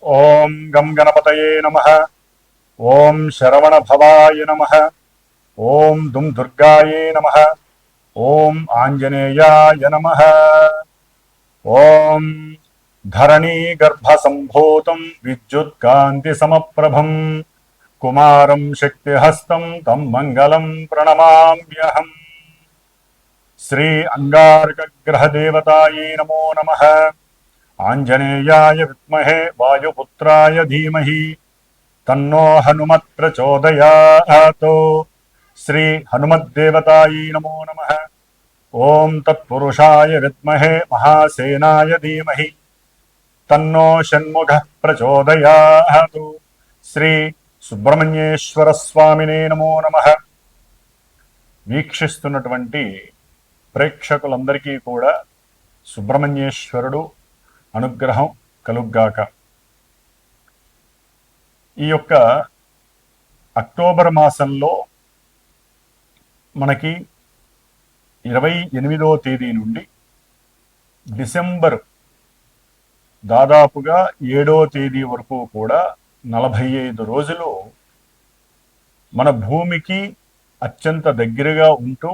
ఓం గం గణపతయే నమః. ఓం శరవణభవాయ నమః. ఓం దుం దుర్గాయే నమః. ఓం ఆంజనేయాయ నమః. ఓం ధరణీ గర్భసంభూతం విద్యుత్కాంతి సమప్రభం కుమారం శక్తిహస్తం తం మంగళం ప్రణమామ్యహం. శ్రీ అంగారకగ్రహదేవతాయే నమో నమః. ఆంజనేయాయ విద్మహే వాయుపుత్రాయ ధీమహి తన్నో హనుమత్ ప్రచోదయాత్. శ్రీ హనుమద్దేవతాయై నమో నమః. ఓం తత్పురుషాయ విద్మహే మహాసేనాయ ధీమహి తన్నో షణ్ముఖః ప్రచోదయాత్. శ్రీ సుబ్రహ్మణ్యేశ్వర స్వామినే నమో నమః. వీక్షిస్తున్నటువంటి ప్రేక్షకులందరికీ కూడా సుబ్రహ్మణ్యేశ్వరుడు అనుగ్రహం కలుగ్గాక. ఈ యొక్క అక్టోబర్ మాసంలో మనకి 28వ తేదీ నుండి డిసెంబర్ దాదాపుగా 7వ తేదీ వరకు కూడా 45 రోజులు మన భూమికి అత్యంత దగ్గరగా ఉంటూ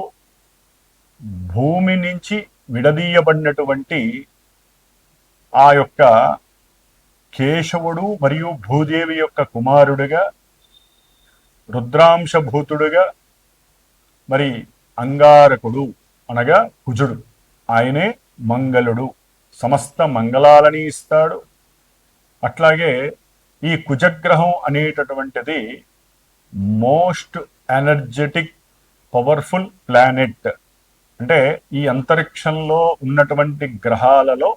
భూమి నుంచి విడదీయబడినటువంటి ఆ యొక్క కేశవుడు మరియు భూదేవి యొక్క కుమారుడుగా రుద్రాంశభూతుడుగా మరి అంగారకుడు అనగా కుజుడు, ఆయనే మంగళుడు, సమస్త మంగళాలని ఇస్తాడు. అట్లాగే ఈ కుజగ్రహం అనేటటువంటిది మోస్ట్ ఎనర్జెటిక్ పవర్ఫుల్ ప్లానెట్. అంటే ఈ అంతరిక్షంలో ఉన్నటువంటి గ్రహాలలో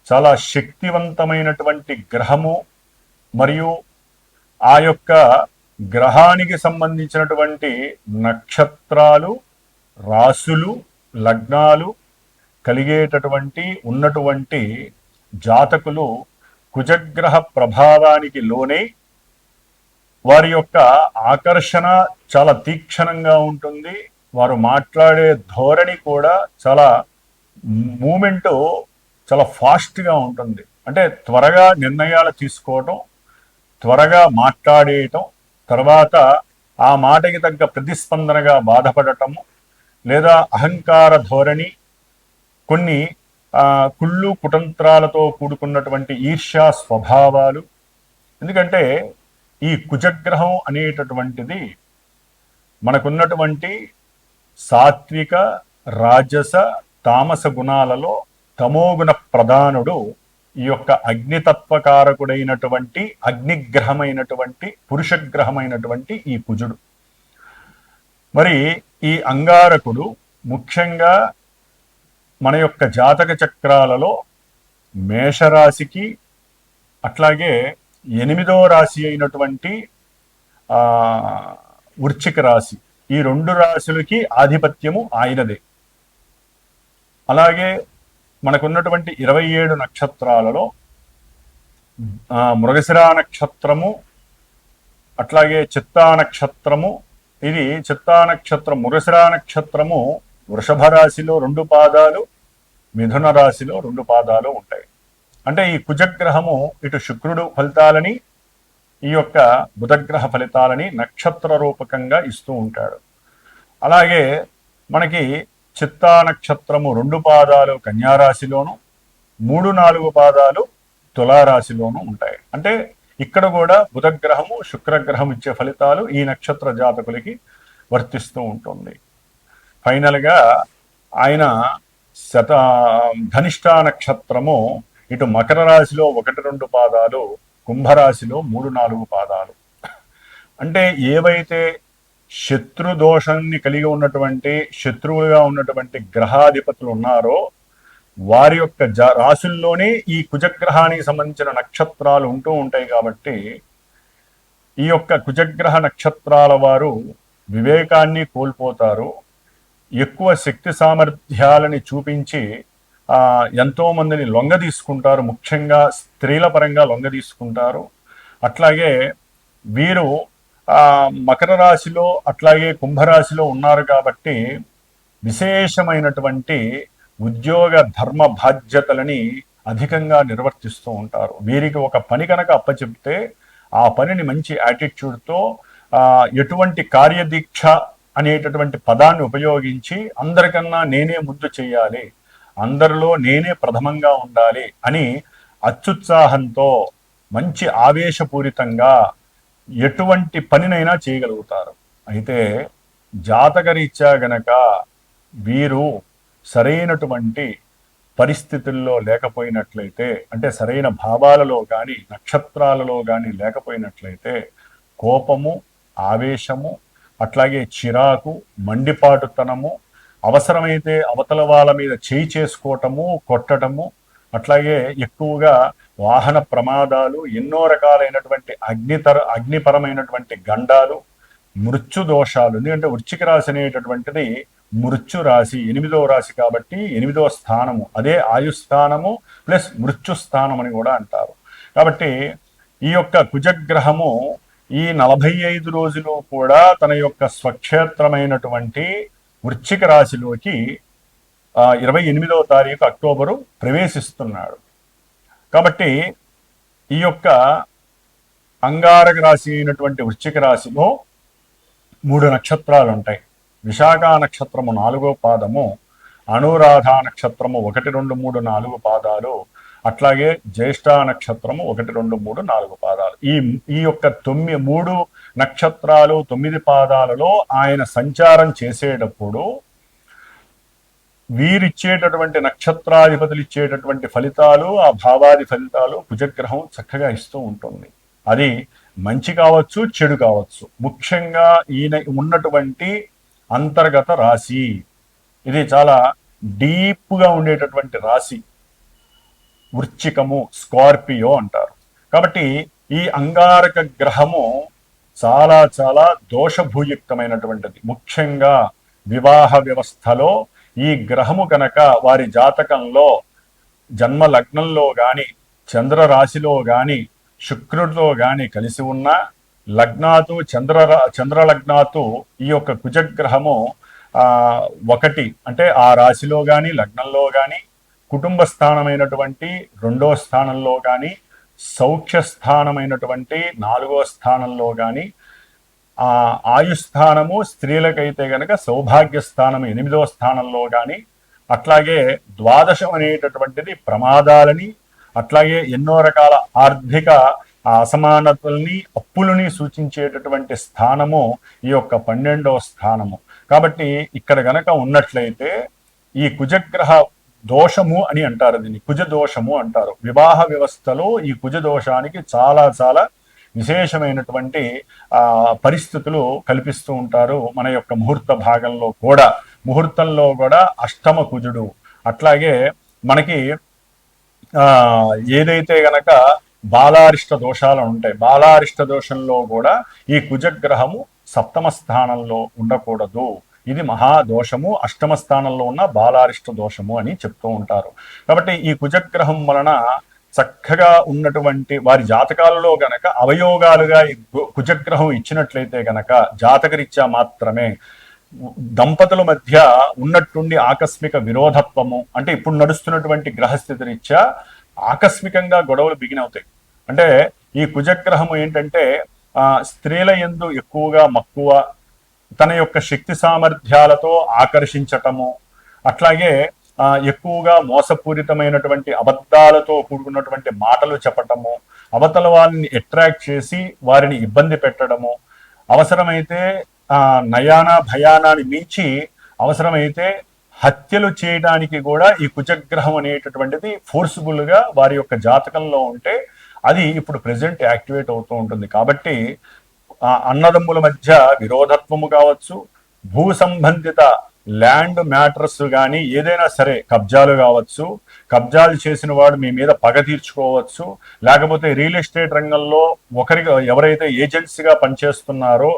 చాలా శక్తివంతమైనటువంటి గ్రహము. మరియు ఆ యొక్క గ్రహానికి సంబంధించినటువంటి నక్షత్రాలు, రాసులు, లగ్నాలు కలిగేటటువంటి ఉన్నటువంటి జాతకులు కుజగ్రహ ప్రభావానికి లోనే వారి యొక్క ఆకర్షణ చాలా తీక్షణంగా ఉంటుంది. వారు మాట్లాడే ధోరణి కూడా చాలా మూమెంట్ చాలా ఫాస్ట్గా ఉంటుంది. అంటే త్వరగా నిర్ణయాలు తీసుకోవటం, త్వరగా మాట్లాడేయటం, తర్వాత ఆ మాటకి తగ్గ ప్రతిస్పందనగా బాధపడటము, లేదా అహంకార ధోరణి, కొన్ని కుళ్ళు కుతంత్రాలతో కూడుకున్నటువంటి ఈర్ష్యా స్వభావాలు. ఎందుకంటే ఈ కుజగ్రహం అనేటటువంటిది మనకున్నటువంటి సాత్విక, రాజస, తామస గుణాలలో తమోగుణ ప్రధానుడు. ఈ యొక్క అగ్నితత్వకారకుడైనటువంటి అగ్నిగ్రహమైనటువంటి పురుషగ్రహమైనటువంటి ఈ కుజుడు. మరి ఈ అంగారకుడు ముఖ్యంగా మన యొక్క జాతక చక్రాలలో మేషరాశికి, అట్లాగే 8వ రాశి అయినటువంటి వృశ్చిక రాశి, ఈ 2 రాశులకి ఆధిపత్యము ఆయనదే. అలాగే మనకున్నటువంటి 27 నక్షత్రాలలో మృగశిరా నక్షత్రము, అట్లాగే చిత్తా నక్షత్రము. ఇది చిత్తా నక్షత్రం, మృగశిరా నక్షత్రము వృషభ రాశిలో 2 పాదాలు, మిథున రాశిలో 2 పాదాలు ఉంటాయి. అంటే ఈ కుజగ్రహము ఇటు శుక్రుడు ఫలితాలని, ఈ యొక్క బుధగ్రహ ఫలితాలని నక్షత్ర రూపకంగా ఇస్తూ ఉంటాడు. అలాగే మనకి చిత్తా నక్షత్రము 2 పాదాలు కన్యారాశిలోను, 3-4 పాదాలు తులారాశిలోను ఉంటాయి. అంటే ఇక్కడ కూడా బుధగ్రహము, శుక్రగ్రహం ఇచ్చే ఫలితాలు ఈ నక్షత్ర జాతకులకి వర్తిస్తూ ఉంటుంది. ఫైనల్గా ఆయన ధనిష్ఠా నక్షత్రము ఇటు మకర రాశిలో 1-2 పాదాలు, కుంభరాశిలో 3-4 పాదాలు. అంటే ఏవైతే శత్రుదోషాన్ని కలిగి ఉన్నటువంటి, శత్రువులుగా ఉన్నటువంటి గ్రహాధిపతులు ఉన్నారో వారి యొక్క రాశుల్లోనే ఈ కుజగ్రహానికి సంబంధించిన నక్షత్రాలు ఉంటూ ఉంటాయి. కాబట్టి ఈ యొక్క కుజగ్రహ నక్షత్రాల వారు వివేకాన్ని కోల్పోతారు, ఎక్కువ శక్తి సామర్థ్యాలని చూపించి ఎంతో మందిని లొంగ తీసుకుంటారు, ముఖ్యంగా స్త్రీల పరంగా లొంగ తీసుకుంటారు. అట్లాగే వీరు మకర రాశిలో అట్లాగే కుంభరాశిలో ఉన్నారు కాబట్టి విశేషమైనటువంటి ఉద్యోగ ధర్మ బాధ్యతలని అధికంగా నిర్వర్తిస్తూ ఉంటారు. వీరికి ఒక పని కనుక అప్పచెప్తే ఆ పనిని మంచి యాటిట్యూడ్తో ఎటువంటి కార్యదీక్ష అనేటటువంటి పదాన్ని ఉపయోగించి అందరికన్నా నేనే ముందు చేయాలి, అందరిలో నేనే ప్రథమంగా ఉండాలి అని అత్యుత్సాహంతో మంచి ఆవేశపూరితంగా ఎటువంటి పనినైనా చేయగలుగుతారు. అయితే జాతకరీత్యా గనక వీరు సరైనటువంటి పరిస్థితుల్లో లేకపోయినట్లయితే, అంటే సరైన భావాలలో కానీ నక్షత్రాలలో కానీ లేకపోయినట్లయితే కోపము, ఆవేశము, అట్లాగే చిరాకు, మండిపాటుతనము, అవసరమైతే అవతల వాళ్ళ మీద చేయి చేసుకోవటము, కొట్టడము, అట్లాగే ఎక్కువగా వాహన ప్రమాదాలు, ఎన్నో రకాలైనటువంటి అగ్నిపరమైనటువంటి గండాలు, మృత్యు దోషాలు. ఎందుకంటే వృశ్చిక రాశి అనేటటువంటిది మృత్యు రాశి, 8వ రాశి కాబట్టి 8వ స్థానము, అదే ఆయుస్థానము ప్లస్ మృత్యు స్థానం అని కూడా అంటారు. కాబట్టి ఈ యొక్క కుజగ్రహము ఈ 45 రోజులు కూడా తన యొక్క స్వక్షేత్రమైనటువంటి వృశ్చిక రాశిలోకి 28వ తారీఖు అక్టోబరు ప్రవేశిస్తున్నాడు. కాబట్టి ఈ యొక్క అంగారక రాశి అయినటువంటి వృశ్చిక రాశిలో 3 నక్షత్రాలు ఉంటాయి. విశాఖ నక్షత్రము 4వ పాదము, అనురాధ నక్షత్రము 1, 2, 3, 4 పాదాలు, అట్లాగే జ్యేష్ఠ నక్షత్రము 1, 2, 3, 4 పాదాలు. ఈ యొక్క 3 నక్షత్రాలు 9 పాదాలలో ఆయన సంచారం చేసేటప్పుడు వీరిచ్చేటటువంటి నక్షత్రాధిపతులు ఇచ్చేటటువంటి ఫలితాలు, ఆ భావాది ఫలితాలు కుజగ్రహం చక్కగా ఇస్తూ ఉంటుంది. అది మంచి కావచ్చు, చెడు కావచ్చు. ముఖ్యంగా ఈయన ఉన్నటువంటి అంతర్గత రాశి ఇది చాలా డీప్గా ఉండేటటువంటి రాశి వృశ్చికము, స్కార్పియో అంటారు. కాబట్టి ఈ అంగారక గ్రహము చాలా చాలా దోషభూయుక్తమైనటువంటిది. ముఖ్యంగా వివాహ వ్యవస్థలో ఈ గ్రహము కనుక వారి జాతకంలో జన్మ లగ్నంలో కానీ, చంద్ర రాశిలో కానీ, శుక్రుడితో కానీ కలిసి ఉన్న లగ్నాతు చంద్ర లగ్నాతు ఈ యొక్క కుజగ్రహము 1 అంటే ఆ రాశిలో కానీ లగ్నంలో కానీ, కుటుంబ స్థానమైనటువంటి 2వ స్థానంలో కానీ, సౌఖ్య స్థానమైనటువంటి 4వ స్థానంలో కానీ, ఆయుస్థానము స్త్రీలకైతే గనక సౌభాగ్య స్థానము 8వ స్థానంలో కానీ, అట్లాగే ద్వాదశం అనేటటువంటిది ప్రమాదాలని, అట్లాగే ఎన్నో రకాల ఆర్థిక అసమానతల్ని, అప్పులని సూచించేటటువంటి స్థానము ఈ యొక్క 12వ స్థానము. కాబట్టి ఇక్కడ గనక ఉన్నట్లయితే ఈ కుజగ్రహ దోషము అని అంటారు, దీన్ని కుజ దోషము అంటారు. వివాహ వ్యవస్థలో ఈ కుజ దోషానికి చాలా చాలా విశేషమైనటువంటి పరిస్థితులు కల్పిస్తూ ఉంటారు. మన యొక్క ముహూర్త భాగంలో కూడా, ముహూర్తంలో కూడా అష్టమ కుజుడు, అట్లాగే మనకి ఏదైతే గనక బాలారిష్ట దోషాలు ఉంటాయి, బాలారిష్ట దోషంలో కూడా ఈ కుజగ్రహము 7వ స్థానంలో ఉండకూడదు. ఇది మహాదోషము, 8వ స్థానంలో ఉన్న బాలారిష్ట దోషము అని చెప్తూ ఉంటారు. కాబట్టి ఈ కుజగ్రహం వలన చక్కగా ఉన్నటువంటి వారి జాతకాలలో గనక అవయోగాలుగా ఈ కుజగ్రహం ఇచ్చినట్లయితే గనక జాతకరీత్యా మాత్రమే దంపతుల మధ్య ఉన్నట్టుండి ఆకస్మిక విరోధత్వము, అంటే ఇప్పుడు నడుస్తున్నటువంటి గ్రహస్థితి రీత్యా ఆకస్మికంగా గొడవలు బిగినవుతాయి. అంటే ఈ కుజగ్రహము ఏంటంటే స్త్రీల యందు ఎక్కువగా మక్కువ, తన యొక్క శక్తి సామర్థ్యాలతో ఆకర్షించటము, అట్లాగే ఎక్కువగా మోసపూరితమైనటువంటి అబద్ధాలతో కూడుకున్నటువంటి మాటలు చెప్పటము, అవతల వారిని అట్రాక్ట్ చేసి వారిని ఇబ్బంది పెట్టడము, అవసరమైతే నయాన భయానాన్ని మించి అవసరమైతే హత్యలు చేయడానికి కూడా ఈ కుజగ్రహం అనేటటువంటిది ఫోర్స్ఫుల్గా వారి యొక్క జాతకంలో ఉంటే అది ఇప్పుడు ప్రెసెంట్ యాక్టివేట్ అవుతూ ఉంటుంది. కాబట్టి అన్నదమ్ముల మధ్య విరోధత్వము కావచ్చు, భూ సంబంధిత ల్యాండ్ మ్యాటర్స్ కానీ ఏదైనా సరే, కబ్జాలు కావచ్చు, కబ్జాలు చేసిన వాడు మీ మీద పగ తీర్చుకోవచ్చు, లేకపోతే రియల్ ఎస్టేట్ రంగంలో ఎవరైతే ఏజెన్సీగా పనిచేస్తున్నారో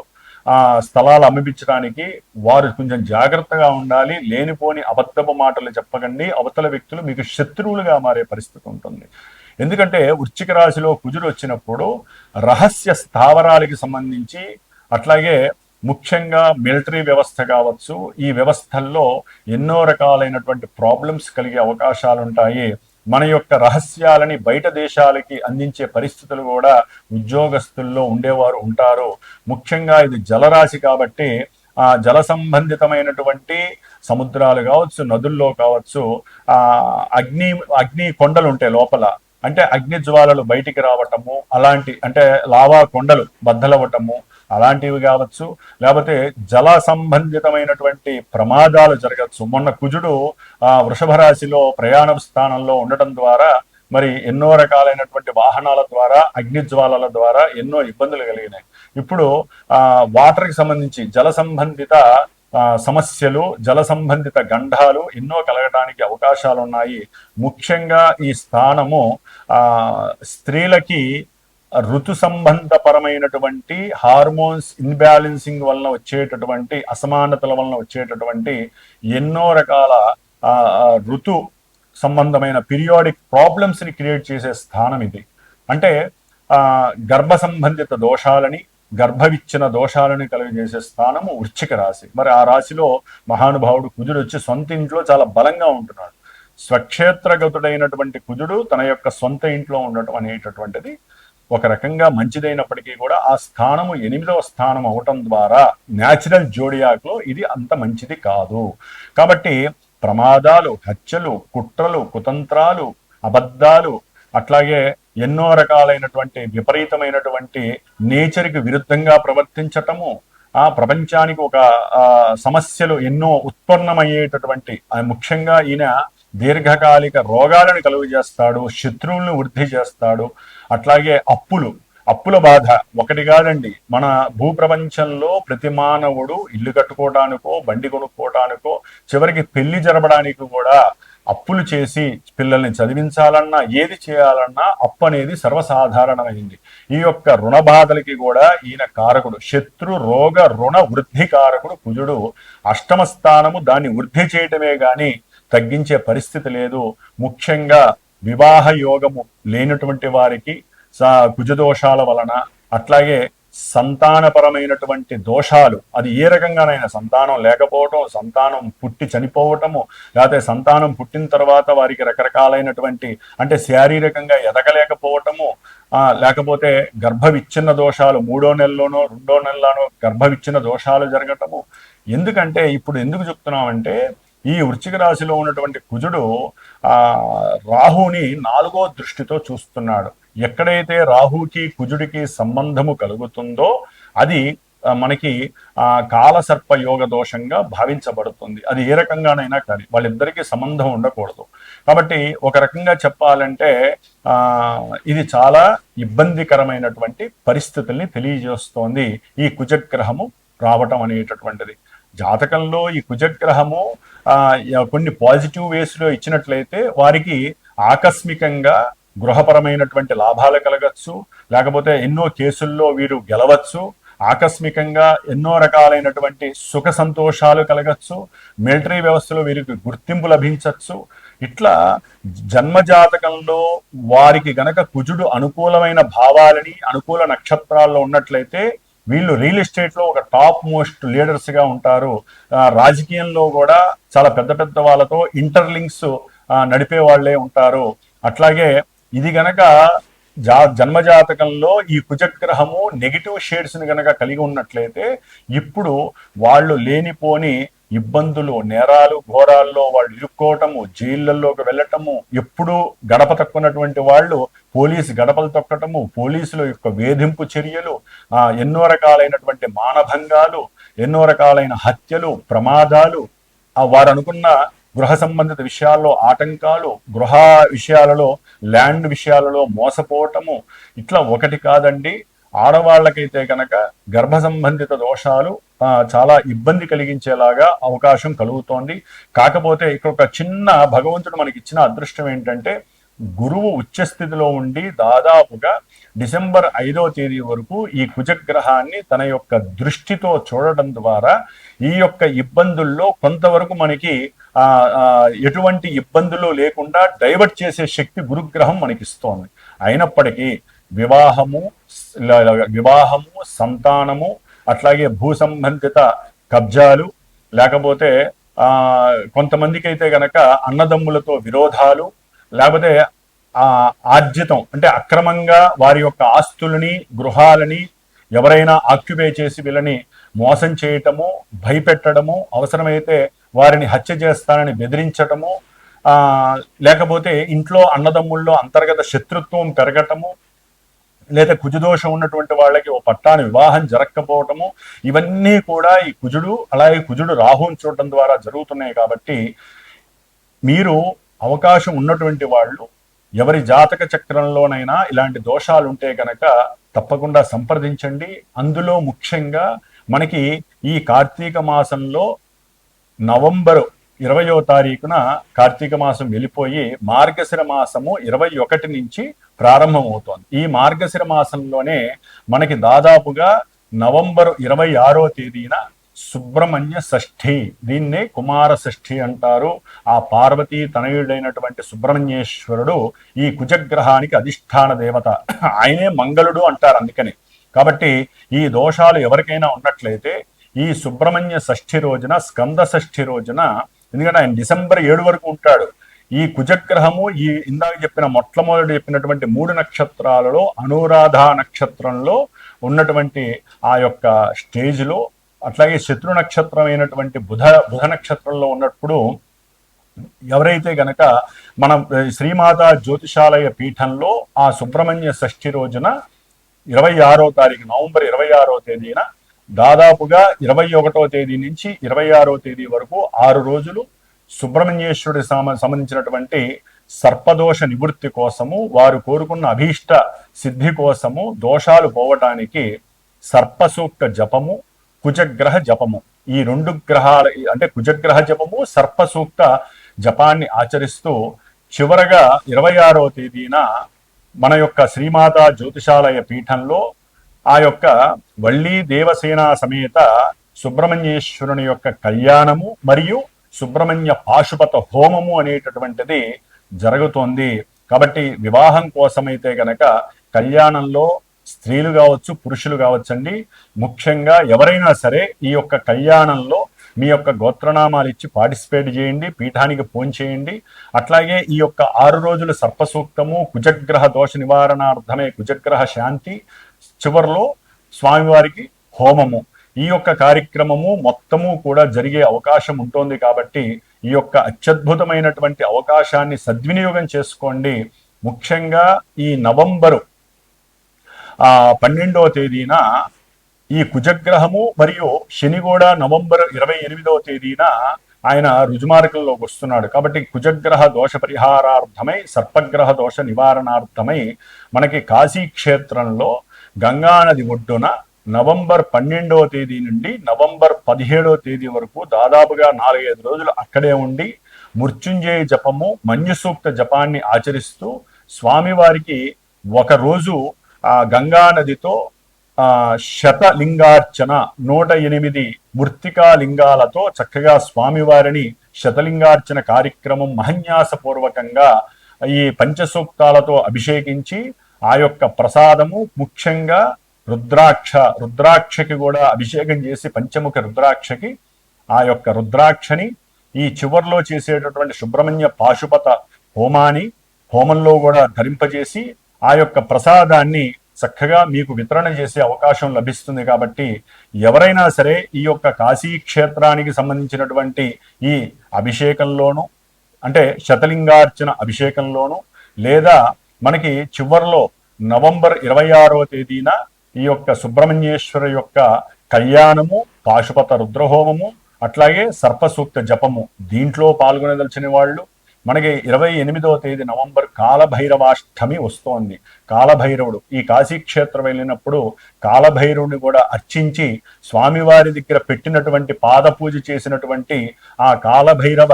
స్థలాలు అమ్మిపించడానికి వారు కొంచెం జాగ్రత్తగా ఉండాలి. లేనిపోని అబద్ధపు మాటలు చెప్పకండి, అవతల వ్యక్తులు మీకు శత్రువులుగా మారే పరిస్థితి ఉంటుంది. ఎందుకంటే వృశ్చిక రాశిలో కుజుడు వచ్చినప్పుడు రహస్య స్థావరాలకి సంబంధించి, అట్లాగే ముఖ్యంగా మిలిటరీ వ్యవస్థ కావచ్చు, ఈ వ్యవస్థల్లో ఎన్నో రకాలైనటువంటి ప్రాబ్లమ్స్ కలిగే అవకాశాలు ఉంటాయి. మన యొక్క రహస్యాలని బయట దేశాలకి అందించే పరిస్థితులు కూడా ఉద్యోగస్తుల్లో ఉండేవారు ఉంటారు. ముఖ్యంగా ఇది జలరాశి కాబట్టి ఆ జల సంబంధితమైనటువంటి సముద్రాలు కావచ్చు, నదుల్లో కావచ్చు, ఆ అగ్ని అగ్ని కొండలు ఉంటాయి లోపల, అంటే అగ్ని జ్వాలలు బయటికి రావటము, అలాంటి అంటే లావా కొండలు బద్దలవ్వటము అలాంటివి కావచ్చు, లేకపోతే జల సంబంధితమైనటువంటి ప్రమాదాలు జరగచ్చు. మొన్న కుజుడు వృషభ రాశిలో ప్రయాణ స్థానంలో ఉండటం ద్వారా మరి ఎన్నో రకాలైనటువంటి వాహనాల ద్వారా అగ్ని జ్వాలల ద్వారా ఎన్నో ఇబ్బందులు కలిగినాయి. ఇప్పుడు వాటర్కి సంబంధించి జల సంబంధిత సమస్యలు, జల సంబంధిత గండాలు ఎన్నో కలగటానికి అవకాశాలు ఉన్నాయి. ముఖ్యంగా ఈ స్థానము స్త్రీలకి ఋతు సంబంధపరమైనటువంటి హార్మోన్స్ ఇన్బ్యాలెన్సింగ్ వలన వచ్చేటటువంటి అసమానతల వలన వచ్చేటటువంటి ఎన్నో రకాల ఋతు సంబంధమైన పీరియాడిక్ ప్రాబ్లమ్స్ ని క్రియేట్ చేసే స్థానం ఇది. అంటే గర్భ సంబంధిత దోషాలని, గర్భవిచ్చిన దోషాలను కలిగజేసే స్థానము వృశ్చిక రాశి. మరి ఆ రాశిలో మహానుభావుడు కుజుడు వచ్చి సొంత ఇంట్లో చాలా బలంగా ఉంటున్నాడు. స్వక్షేత్రగతుడైనటువంటి కుజుడు తన యొక్క సొంత ఇంట్లో ఉండటం అనేటటువంటిది ఒక రకంగా మంచిదైనప్పటికీ కూడా ఆ స్థానము 8వ స్థానం అవటం ద్వారా న్యాచురల్ జోడియాక్లో ఇది అంత మంచిది కాదు. కాబట్టి ప్రమాదాలు, హత్యలు, కుట్రలు, కుతంత్రాలు, అబద్ధాలు, అట్లాగే ఎన్నో రకాలైనటువంటి విపరీతమైనటువంటి నేచర్కి విరుద్ధంగా ప్రవర్తించటము, ఆ ప్రపంచానికి ఒక సమస్యలు ఎన్నో ఉత్పన్నమయ్యేటటువంటి, ముఖ్యంగా ఈయన దీర్ఘకాలిక రోగాలను కలుగు చేస్తాడు, శత్రువులను వృద్ధి చేస్తాడు. అట్లాగే అప్పుల బాధ ఒకటి కాదండి. మన భూప్రపంచంలో ప్రతి మానవుడు ఇల్లు కట్టుకోవడానికో, బండి కొనుక్కోవడానికో, చివరికి పెళ్లి జరపడానికి కూడా అప్పులు చేసి పిల్లల్ని చదివించాలన్నా, ఏది చేయాలన్నా అప్పు అనేది సర్వసాధారణమైంది. ఈ యొక్క రుణ బాధలకి కూడా ఈయన కారకుడు. శత్రు రోగ రుణ వృద్ధి కారకుడు కుజుడు. అష్టమ స్థానము దాన్ని వృద్ధి చేయటమే గాని తగ్గించే పరిస్థితి లేదు. ముఖ్యంగా వివాహ యోగము లేనటువంటి వారికి కుజదోషాల వలన, అట్లాగే సంతానపరమైనటువంటి దోషాలు, అది ఏ రకంగానైనా సంతానం లేకపోవటం, సంతానం పుట్టి చనిపోవటము, లేకపోతే సంతానం పుట్టిన తర్వాత వారికి రకరకాలైనటువంటి అంటే శారీరకంగా ఎదగలేకపోవటము, లేకపోతే గర్భవిచ్ఛిన్న దోషాలు 3వ నెలలోనో 2వ నెలలోనో గర్భవిచ్ఛిన్న దోషాలు జరగటము. ఎందుకంటే ఇప్పుడు ఎందుకు చెప్తున్నామంటే ఈ వృశ్చిక రాశిలో ఉన్నటువంటి కుజుడు రాహుని 4వ దృష్టితో చూస్తున్నాడు. ఎక్కడైతే రాహుకి కుజుడికి సంబంధము కలుగుతుందో అది మనకి కాలసర్ప యోగ దోషంగా భావించబడుతుంది. అది ఏ రకంగానైనా కానీ వాళ్ళిద్దరికీ సంబంధం ఉండకూడదు. కాబట్టి ఒక రకంగా చెప్పాలంటే ఇది చాలా ఇబ్బందికరమైనటువంటి పరిస్థితుల్ని తెలియజేస్తోంది ఈ కుజగ్రహము రావటం అనేటటువంటిది. జాతకంలో ఈ కుజగ్రహము కొన్ని పాజిటివ్ వేస్లో ఇచ్చినట్లయితే వారికి ఆకస్మికంగా గృహపరమైనటువంటి లాభాలు కలగచ్చు, లేకపోతే ఎన్నో కేసుల్లో వీరు గెలవచ్చు, ఆకస్మికంగా ఎన్నో రకాలైనటువంటి సుఖ సంతోషాలు కలగచ్చు, మిలిటరీ వ్యవస్థలో వీరికి గుర్తింపు లభించవచ్చు. ఇట్లా జన్మజాతకంలో వారికి గనక కుజుడు అనుకూలమైన భావాలని, అనుకూల నక్షత్రాల్లో ఉన్నట్లయితే వీళ్ళు రియల్ ఎస్టేట్లో ఒక టాప్ మోస్ట్ లీడర్స్గా ఉంటారు. రాజకీయంలో కూడా చాలా పెద్ద పెద్ద వాళ్ళతో ఇంటర్లింక్స్ నడిపే వాళ్ళే ఉంటారు. అట్లాగే ఇది గనక జన్మజాతకంలో ఈ కుజగ్రహము నెగిటివ్ షేడ్స్ని గనక కలిగి ఉన్నట్లయితే ఇప్పుడు వాళ్ళు లేనిపోని ఇబ్బందులు, నేరాలు, ఘోరాల్లో వాళ్ళు ఇరుక్కోవటము, జైళ్ళల్లోకి వెళ్ళటము, ఎప్పుడూ గడప తక్కున్నటువంటి వాళ్ళు పోలీసు గడపలు తొక్కటము, పోలీసుల యొక్క వేధింపు చర్యలు, ఎన్నో రకాలైనటువంటి మానభంగాలు, ఎన్నో రకాలైన హత్యలు, ప్రమాదాలు, వారు అనుకున్న గృహ సంబంధిత విషయాల్లో ఆటంకాలు, గృహ విషయాలలో, ల్యాండ్ విషయాలలో మోసపోవటము, ఇట్లా ఒకటి కాదండి. ఆడవాళ్ళకైతే కనుక గర్భ సంబంధిత దోషాలు చాలా ఇబ్బంది కలిగించేలాగా అవకాశం కలుగుతోంది. కాకపోతే ఇక్కడ ఒక చిన్న భగవంతుడు మనకి ఇచ్చిన అదృష్టం ఏంటంటే గురువు ఉచ్చస్థితిలో ఉండి దాదాపుగా డిసెంబర్ 5వ తేదీ వరకు ఈ కుజగ్రహాన్ని తన యొక్క దృష్టితో చూడడం ద్వారా ఈ యొక్క ఇబ్బందుల్లో కొంతవరకు మనకి ఎటువంటి ఇబ్బందులు లేకుండా డైవర్ట్ చేసే శక్తి గురుగ్రహం మనకిస్తోంది. అయినప్పటికీ వివాహము, సంతానము, అట్లాగే భూ సంబంధిత కబ్జాలు, లేకపోతే కొంతమందికి అయితే గనక అన్నదమ్ములతో విరోధాలు, లేకపోతే ఆర్జితం అంటే అక్రమంగా వారి యొక్క ఆస్తులని గృహాలని ఎవరైనా ఆక్యుపై చేసి వీళ్ళని మోసం చేయటము, భయపెట్టడము, అవసరమైతే వారిని హత్య చేస్తానని బెదిరించటము, లేకపోతే ఇంట్లో అన్నదమ్ముల్లో అంతర్గత శత్రుత్వం పెరగటము, లేదా కుజదోషం ఉన్నటువంటి వాళ్ళకి ఓ పట్టాని వివాహం జరగకపోవటము, ఇవన్నీ కూడా ఈ కుజుడు అలాగే కుజుడు రాహుని చూడటం ద్వారా జరుగుతున్నాయి. కాబట్టి మీరు అవకాశం ఉన్నటువంటి వాళ్ళు ఎవరి జాతక చక్రంలోనైనా ఇలాంటి దోషాలు ఉంటే కనుక తప్పకుండా సంప్రదించండి. అందులో ముఖ్యంగా మనకి ఈ కార్తీక మాసంలో నవంబరు 20వ తారీఖున కార్తీక మాసం వెళ్ళిపోయి మార్గశిర మాసము 21 నుంచి ప్రారంభమవుతోంది. ఈ మార్గశిర మాసంలోనే మనకి దాదాపుగా నవంబరు 26వ తేదీన సుబ్రహ్మణ్య షష్ఠి, దీన్నే కుమార షష్ఠి అంటారు. ఆ పార్వతీ తనయుడైనటువంటి సుబ్రహ్మణ్యేశ్వరుడు ఈ కుజగ్రహానికి అధిష్టాన దేవత, ఆయనే మంగళుడు అంటారు అందుకని. కాబట్టి ఈ దోషాలు ఎవరికైనా ఉన్నట్లయితే ఈ సుబ్రహ్మణ్య షష్ఠి రోజున, స్కంద షష్ఠి రోజున, ఎందుకంటే ఆయన డిసెంబర్ 7 వరకు ఉంటాడు. ఈ కుజగ్రహము ఈ ఇందాక చెప్పిన మొట్టమొదటి చెప్పినటువంటి 3 నక్షత్రాలలో అనురాధ నక్షత్రంలో ఉన్నటువంటి ఆ యొక్క స్టేజ్లో, అట్లాగే శత్రు నక్షత్రమైనటువంటి బుధ నక్షత్రంలో ఉన్నప్పుడు ఎవరైతే గనక మన శ్రీమాత జ్యోతిషాలయ పీఠంలో ఆ సుబ్రహ్మణ్య షష్ఠి రోజున 26వ తారీఖు నవంబర్ 26వ తేదీన దాదాపుగా 21వ తేదీ నుంచి 26వ తేదీ వరకు 6 రోజులు సుబ్రహ్మణ్యేశ్వరుడి సంబంధించినటువంటి సర్పదోష నివృత్తి కోసము, వారు కోరుకున్న అభీష్ట సిద్ధి కోసము, దోషాలు పోవటానికి సర్పసూక్త జపము, కుజగ్రహ జపము, ఈ 2 గ్రహాల అంటే కుజగ్రహ జపము, సర్పసూక్త జపాన్ని ఆచరిస్తూ చివరగా 26వ తేదీన మన యొక్క శ్రీమాతా జ్యోతిషాలయ పీఠంలో ఆ యొక్క వళ్ళీ దేవసేన సమేత సుబ్రహ్మణ్యేశ్వరుని యొక్క కళ్యాణము మరియు సుబ్రహ్మణ్య పాశుపత హోమము అనేటటువంటిది జరుగుతోంది. కాబట్టి వివాహం కోసమైతే గనక కళ్యాణంలో స్త్రీలు కావచ్చు, పురుషులు కావచ్చండి, ముఖ్యంగా ఎవరైనా సరే ఈ యొక్క కళ్యాణంలో మీ యొక్క గోత్రనామాలు ఇచ్చి పార్టిసిపేట్ చేయండి, పీఠానికి ఫోన్ చేయండి. అట్లాగే ఈ యొక్క 6 రోజుల సర్పసూక్తము, కుజగ్రహ దోష నివారణార్థమే కుజగ్రహ శాంతి, చివరిలో స్వామివారికి హోమము, ఈ యొక్క కార్యక్రమము మొత్తము కూడా జరిగే అవకాశం ఉంటుంది. కాబట్టి ఈ యొక్క అత్యద్భుతమైనటువంటి అవకాశాన్ని సద్వినియోగం చేసుకోండి. ముఖ్యంగా ఈ నవంబరు 12వ తేదీన ఈ కుజగ్రహము మరియు శని కూడా నవంబర్ 28వ తేదీన ఆయన రుజుమార్గంలోకి వస్తున్నాడు. కాబట్టి కుజగ్రహ దోష పరిహారార్థమై, సర్పగ్రహ దోష నివారణార్థమై మనకి కాశీ క్షేత్రంలో గంగానది ఒడ్డున నవంబర్ 12వ తేదీ నుండి నవంబర్ 17వ తేదీ వరకు దాదాపుగా 4-5 రోజులు అక్కడే ఉండి మృత్యుంజయ జపము, మన్యు సూక్త జపాన్ని ఆచరిస్తూ స్వామివారికి ఒకరోజు ఆ గంగా నదితో శతలింగార్చన 108 మృత్తికా లింగాలతో చక్కగా స్వామివారిని శతలింగార్చన కార్యక్రమం మహన్యాసపూర్వకంగా ఈ పంచసూక్తాలతో అభిషేకించి ఆ యొక్క ప్రసాదము, ముఖ్యంగా రుద్రాక్షకి కూడా అభిషేకం చేసి పంచముఖ రుద్రాక్షకి ఆ యొక్క రుద్రాక్షని ఈ చివర్లో చేసేటటువంటి సుబ్రహ్మణ్య పాశుపత హోమంలో కూడా ధరింపజేసి ఆ యొక్క ప్రసాదాన్ని చక్కగా మీకు వితరణ చేసే అవకాశం లభిస్తుంది. కాబట్టి ఎవరైనా సరే ఈ యొక్క కాశీ క్షేత్రానికి సంబంధించినటువంటి ఈ అభిషేకంలోను, అంటే శతలింగార్చన అభిషేకంలోను, లేదా మనకి చివర్లో నవంబర్ 26వ తేదీన ఈ యొక్క సుబ్రహ్మణ్యేశ్వర యొక్క కళ్యాణము, పాశుపత రుద్రహోమము, అట్లాగే సర్పసూక్త జపము, దీంట్లో పాల్గొనదలిచిన వాళ్ళు మనకి 28వ తేదీ నవంబర్ కాలభైరవాష్టమి వస్తోంది. కాలభైరవుడు ఈ కాశీక్షేత్రం వెళ్ళినప్పుడు కాలభైరవుని కూడా అర్చించి స్వామివారి దగ్గర పెట్టినటువంటి పాదపూజ చేసినటువంటి ఆ కాలభైరవ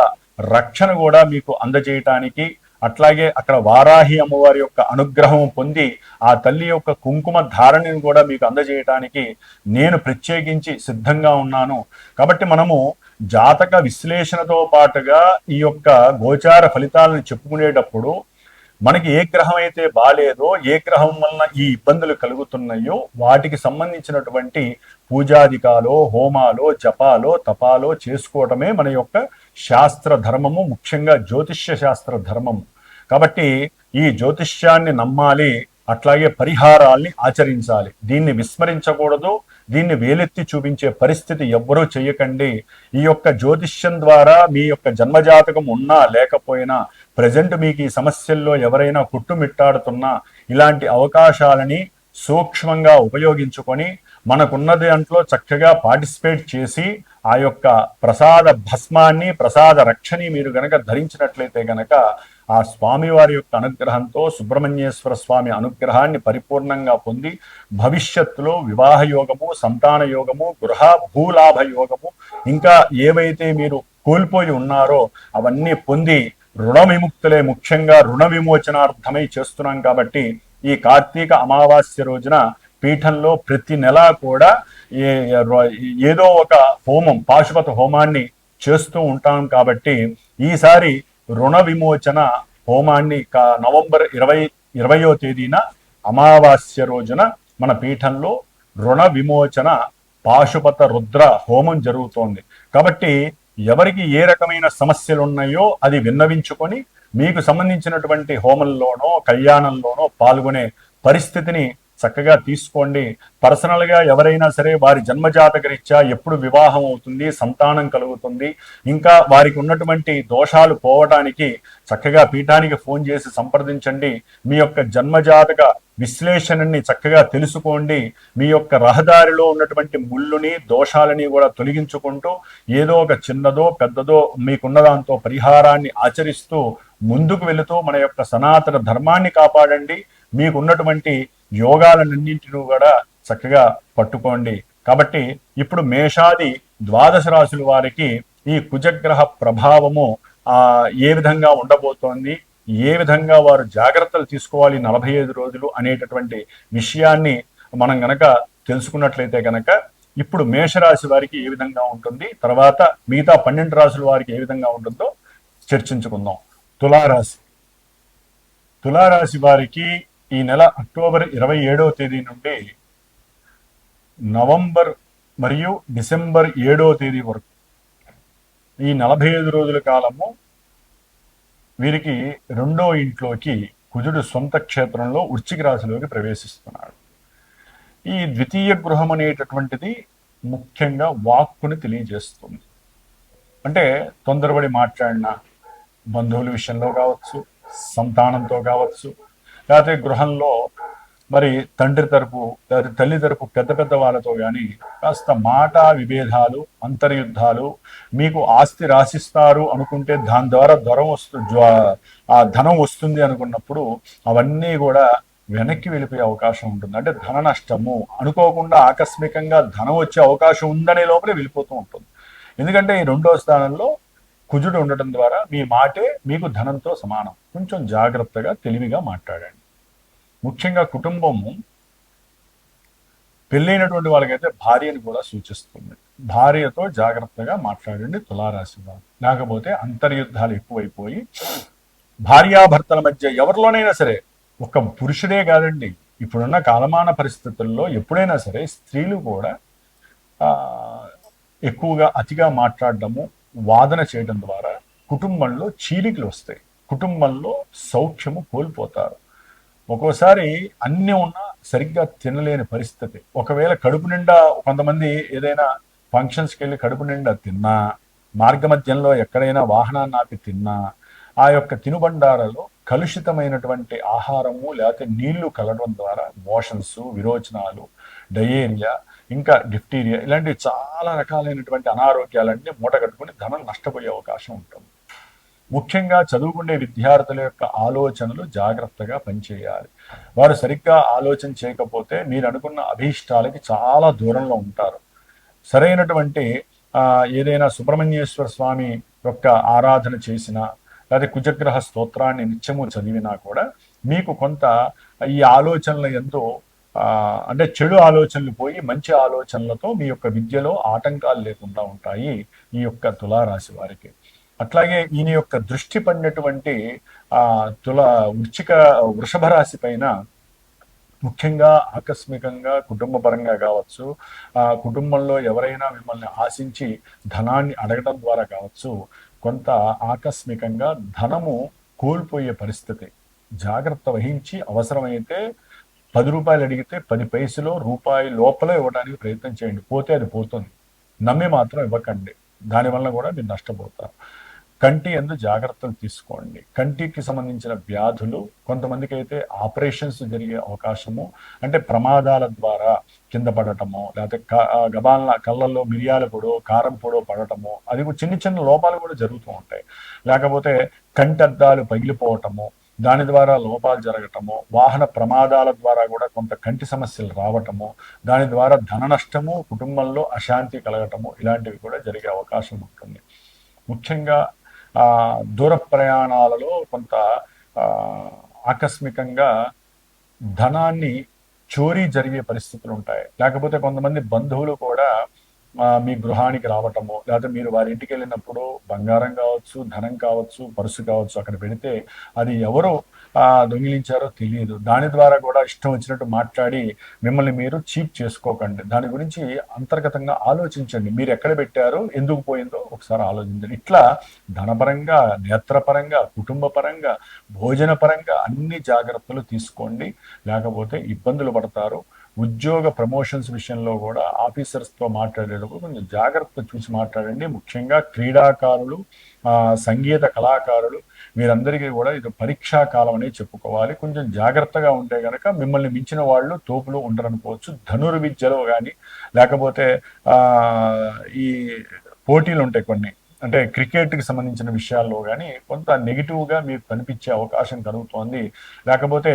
రక్షణ కూడా మీకు అందజేయటానికి, అట్లాగే అక్కడ వారాహి అమ్మవారి యొక్క అనుగ్రహం పొంది ఆ తల్లి యొక్క కుంకుమ ధారణని కూడా మీకు అందజేయటానికి నేను ప్రత్యేకించి సిద్ధంగా ఉన్నాను. కాబట్టి మనము జాతక విశ్లేషణతో పాటుగా ఈ యొక్క గోచార ఫలితాలను చెప్పుకునేటప్పుడు మనకి ఏ గ్రహం అయితే బాలేదో, ఏ గ్రహం వలన ఈ ఇబ్బందులు కలుగుతున్నాయో వాటికి సంబంధించినటువంటి పూజాధికాలో, హోమాలో, జపాలో, తపాలో చేసుకోవటమే మన యొక్క శాస్త్ర ధర్మము, ముఖ్యంగా జ్యోతిష్య శాస్త్ర ధర్మము. కాబట్టి ఈ జ్యోతిష్యాన్ని నమ్మాలి, అట్లాగే పరిహారాల్ని ఆచరించాలి. దీన్ని విస్మరించకూడదు, దీన్ని వేలెత్తి చూపించే పరిస్థితి ఎవ్వరూ చేయకండి. ఈ యొక్క జ్యోతిష్యం ద్వారా మీ యొక్క జన్మజాతకం ఉన్నా లేకపోయినా, ప్రజెంట్ మీకు ఈ సమస్యల్లో ఎవరైనా కుట్టుమిట్టాడుతున్నా, ఇలాంటి అవకాశాలని సూక్ష్మంగా ఉపయోగించుకొని మనకున్న దాంట్లో చక్కగా పార్టిసిపేట్ చేసి ఆ యొక్క ప్రసాద భస్మాన్ని, ప్రసాద రక్షని మీరు గనక ధరించినట్లయితే గనక ఆ స్వామివారి యొక్క అనుగ్రహంతో, సుబ్రహ్మణ్యేశ్వర స్వామి అనుగ్రహాన్ని పరిపూర్ణంగా పొంది భవిష్యత్తులో వివాహ యోగము, సంతాన యోగము, గృహ భూలాభ యోగము, ఇంకా ఏవైతే మీరు కోల్పోయి ఉన్నారో అవన్నీ పొంది రుణ విముక్తులే. ముఖ్యంగా రుణ విమోచనార్థమై చేస్తున్నాం కాబట్టి ఈ కార్తీక అమావాస్య రోజున పీఠంలో ప్రతి నెల కూడా ఏదో ఒక హోమం, పాశుపత హోమాన్ని చేస్తూ ఉంటాం. కాబట్టి ఈసారి రుణ విమోచన హోమాన్ని నవంబర్ 20వ తేదీన అమావాస్య రోజున మన పీఠంలో రుణ విమోచన పాశుపత రుద్ర హోమం జరుగుతోంది. కాబట్టి ఎవరికి ఏ రకమైన సమస్యలు ఉన్నాయో అది విన్నవించుకొని మీకు సంబంధించినటువంటి హోమంలోనో కళ్యాణంలోనో పాల్గొనే పరిస్థితిని చక్కగా తీసుకోండి. పర్సనల్గా ఎవరైనా సరే వారి జన్మజాతక రీత్యా ఎప్పుడు వివాహం అవుతుంది, సంతానం కలుగుతుంది, ఇంకా వారికి ఉన్నటువంటి దోషాలు పోవటానికి చక్కగా పీఠానికి ఫోన్ చేసి సంప్రదించండి. మీ యొక్క జన్మజాతక విశ్లేషణని చక్కగా తెలుసుకోండి. మీ యొక్క రహదారిలో ఉన్నటువంటి ముళ్ళుని, దోషాలని కూడా తొలగించుకుంటూ ఏదో ఒక చిన్నదో పెద్దదో మీకున్న దాంతో పరిహారాన్ని ఆచరిస్తూ ముందుకు వెళుతూ మన యొక్క సనాతన ధర్మాన్ని కాపాడండి. మీకున్నటువంటి యోగాలన్నింటినీ కూడా చక్కగా పట్టుకోండి. కాబట్టి ఇప్పుడు మేషాది ద్వాదశ రాశుల వారికి ఈ కుజగ్రహ ప్రభావము ఏ విధంగా ఉండబోతోంది, ఏ విధంగా వారు జాగ్రత్తలు తీసుకోవాలి 45 రోజులు అనేటటువంటి విషయాన్ని మనం గనక తెలుసుకున్నట్లయితే గనక ఇప్పుడు మేషరాశి వారికి ఏ విధంగా ఉంటుంది, తర్వాత మిగతా 12 రాశుల వారికి ఏ విధంగా ఉంటుందో చర్చించుకుందాం. తులారాశి. తులారాశి వారికి ఈ నెల అక్టోబర్ 27వ తేదీ నుండి నవంబర్ మరియు డిసెంబర్ 7వ తేదీ వరకు ఈ 45 రోజుల కాలము వీరికి 2వ ఇంట్లోకి కుజుడు సొంత క్షేత్రంలో వృశ్చిక రాశిలోకి ప్రవేశిస్తున్నాడు. ఈ ద్వితీయ గృహం అనేటటువంటిది ముఖ్యంగా వాక్కుని తెలియజేస్తుంది. అంటే తొందరపడి మాట్లాడిన బంధువుల విషయంలో కావచ్చు, సంతానంతో కావచ్చు, లేకపోతే గృహంలో మరి తండ్రి తరపు, తల్లి తరపు పెద్ద పెద్ద వాళ్ళతో కానీ కాస్త మాట విభేదాలు, అంతర్యుద్ధాలు, మీకు ఆస్తి రాసిస్తారు అనుకుంటే దాని ద్వారా ఆ ధనం వస్తుంది అనుకున్నప్పుడు అవన్నీ కూడా వెనక్కి వెళ్ళిపోయే అవకాశం ఉంటుంది. అంటే ధన నష్టము, అనుకోకుండా ఆకస్మికంగా ధనం వచ్చే అవకాశం ఉందనే లోపలే వెళ్ళిపోతూ ఉంటుంది. ఎందుకంటే ఈ 2వ స్థానంలో కుజుడు ఉండటం ద్వారా మీ మాటే మీకు ధనంతో సమానం. కొంచెం జాగ్రత్తగా తెలివిగా మాట్లాడండి. ముఖ్యంగా కుటుంబము పెళ్ళైనటువంటి వాళ్ళకైతే భార్యని కూడా సూచిస్తుంది. భార్యతో జాగ్రత్తగా మాట్లాడండి తులారాశి వారు. లేకపోతే అంతర్యుద్ధాలు ఎక్కువైపోయి భార్యాభర్తల మధ్య ఎవరిలోనైనా సరే, ఒక పురుషుడే కాదండి, ఇప్పుడున్న కాలమాన పరిస్థితుల్లో ఎప్పుడైనా సరే స్త్రీలు కూడా ఎక్కువగా అతిగా మాట్లాడడము, వాదన చేయడం ద్వారా కుటుంబంలో చీలికలు వస్తాయి, కుటుంబంలో సౌఖ్యము కోల్పోతారు. ఒక్కోసారి అన్నీ ఉన్నా సరిగ్గా తినలేని పరిస్థితి. ఒకవేళ కడుపు నిండా కొంతమంది ఏదైనా ఫంక్షన్స్కి వెళ్ళి కడుపు నిండా తిన్నా, మార్గమధ్యంలో ఎక్కడైనా వాహనాన్ని ఆపి తిన్నా, ఆ యొక్క తినుబండారాలు కలుషితమైనటువంటి ఆహారము లేకపోతే నీళ్లు కలవడం ద్వారా మోషన్స్, విరోచనాలు, డయేరియా, ఇంకా డిఫ్టీరియా ఇలాంటివి చాలా రకాలైనటువంటి అనారోగ్యాలన్నీ మూట కట్టుకుని ధనం నష్టపోయే అవకాశం ఉంటుంది. ముఖ్యంగా చదువుకునే విద్యార్థుల యొక్క ఆలోచనలు జాగ్రత్తగా పనిచేయాలి. వారు సరిగ్గా ఆలోచన చేయకపోతే మీరు అనుకున్న అభీష్టాలకి చాలా దూరంలో ఉంటారు. సరైనటువంటి ఏదైనా సుబ్రహ్మణ్యేశ్వర స్వామి యొక్క ఆరాధన చేసినా, లేదా కుజగ్రహ స్తోత్రాన్ని నిత్యము చదివినా కూడా మీకు కొంత ఈ ఆలోచనల ఎంతో అంటే చెడు ఆలోచనలు పోయి మంచి ఆలోచనలతో మీ యొక్క విద్యలో ఆటంకాలు లేకుండా ఉంటాయి ఈ యొక్క తులారాశి వారికి. అట్లాగే ఈయన యొక్క దృష్టి పడినటువంటి వృషభ రాశి పైన ముఖ్యంగా ఆకస్మికంగా కుటుంబ పరంగా కావచ్చు, కుటుంబంలో ఎవరైనా మిమ్మల్ని ఆశించి ధనాన్ని అడగడం ద్వారా కావచ్చు, కొంత ఆకస్మికంగా ధనము కోల్పోయే పరిస్థితి. జాగ్రత్త వహించి అవసరమైతే రూ. 10 అడిగితే 10 పైసలో రూపాయి లోపల ఇవ్వడానికి ప్రయత్నం చేయండి. పోతే అది పోతుంది. నమ్మి మాత్రం ఇవ్వకండి. దానివల్ల కూడా మీరు నష్టపోతారు. కంటి యందు జాగ్రత్తలు తీసుకోండి. కంటికి సంబంధించిన వ్యాధులు కొంతమందికి అయితే ఆపరేషన్స్ జరిగే అవకాశము, అంటే ప్రమాదాల ద్వారా కింద పడటము, లేకపోతే గబాల కళ్ళల్లో మిరియాల పొడో కారం పొడో పడటము, అది చిన్న చిన్న లోపాలు కూడా జరుగుతూ ఉంటాయి. లేకపోతే కంటద్దాలు పగిలిపోవటము, దాని ద్వారా లోపాలు జరగటము, వాహన ప్రమాదాల ద్వారా కూడా కొంత కంటి సమస్యలు రావటము, దాని ద్వారా ధన నష్టము, కుటుంబంలో అశాంతి కలగటము, ఇలాంటివి కూడా జరిగే అవకాశం ఉంటుంది. ముఖ్యంగా దూర ప్రయాణాలలో కొంత ఆకస్మికంగా ధనాన్ని చోరీ జరిగే పరిస్థితులు ఉంటాయి. లేకపోతే కొంతమంది బంధువులు కూడా మీ గృహానికి రావటము, లేకపోతే మీరు వారి ఇంటికి వెళ్ళినప్పుడు బంగారం కావచ్చు, ధనం కావచ్చు, పర్సు కావచ్చు అక్కడ పెడితే అది ఎవరు దొంగిలించారో తెలియదు. దాని ద్వారా కూడా ఇష్టం వచ్చినట్టు మాట్లాడి మిమ్మల్ని మీరు చీప్ చేసుకోకండి. దాని గురించి అంతర్గతంగా ఆలోచించండి. మీరు ఎక్కడ పెట్టారో, ఎందుకు పోయిందో ఒకసారి ఆలోచించండి. ఇట్లా ధనపరంగా, నేత్రపరంగా, కుటుంబ పరంగా, భోజన పరంగా అన్ని జాగ్రత్తలు తీసుకోండి. లేకపోతే ఇబ్బందులు పడతారు. ఉద్యోగ ప్రమోషన్స్ విషయంలో కూడా ఆఫీసర్స్తో మాట్లాడేటప్పుడు కొంచెం జాగ్రత్త చూసి మాట్లాడండి. ముఖ్యంగా క్రీడాకారులు, సంగీత కళాకారులు, వీరందరికీ కూడా ఇది పరీక్షా కాలం అనేది చెప్పుకోవాలి. కొంచెం జాగ్రత్తగా ఉంటే కనుక మిమ్మల్ని మించిన వాళ్ళు తోపులు ఉండరనుకోవచ్చు. ధనుర్విద్యలో కానీ, లేకపోతే ఈ పోటీలు ఉంటాయి కొన్ని, అంటే క్రికెట్కి సంబంధించిన విషయాల్లో కానీ కొంత నెగిటివ్గా మీకు కనిపించే అవకాశం కలుగుతోంది. లేకపోతే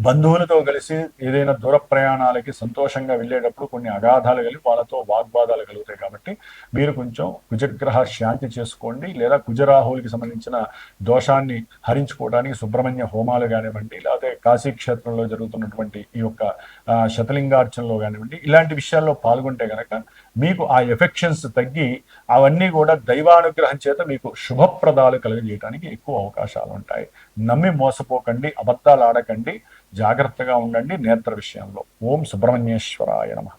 బంధువులతో కలిసి ఏదైనా దూర ప్రయాణాలకి సంతోషంగా వెళ్ళేటప్పుడు కొన్ని అగాధాలు కలిగి వాళ్ళతో వాగ్వాదాలు కలుగుతాయి. కాబట్టి మీరు కొంచెం కుజగ్రహ శాంతి చేసుకోండి. లేదా కుజరాహువులకి సంబంధించిన దోషాన్ని హరించుకోవడానికి సుబ్రహ్మణ్య హోమాలు కానివ్వండి, లేకపోతే కాశీ క్షేత్రంలో జరుగుతున్నటువంటి ఈ యొక్క శతలింగార్చనలో కానివ్వండి, ఇలాంటి విషయాల్లో పాల్గొంటే కనుక మీకు ఆ ఎఫెక్షన్స్ తగ్గి అవన్నీ కూడా దైవానుగ్రహం చేత మీకు శుభప్రదాలు కలుగజేయడానికి ఎక్కువ అవకాశాలు ఉంటాయి. నమ్మి మోసపోకండి, అబద్ధాలు ఆడకండి, జాగ్రత్తగా ఉండండి నేత్ర విషయంలో. ఓం సుబ్రహ్మణ్యేశ్వరాయ నమః.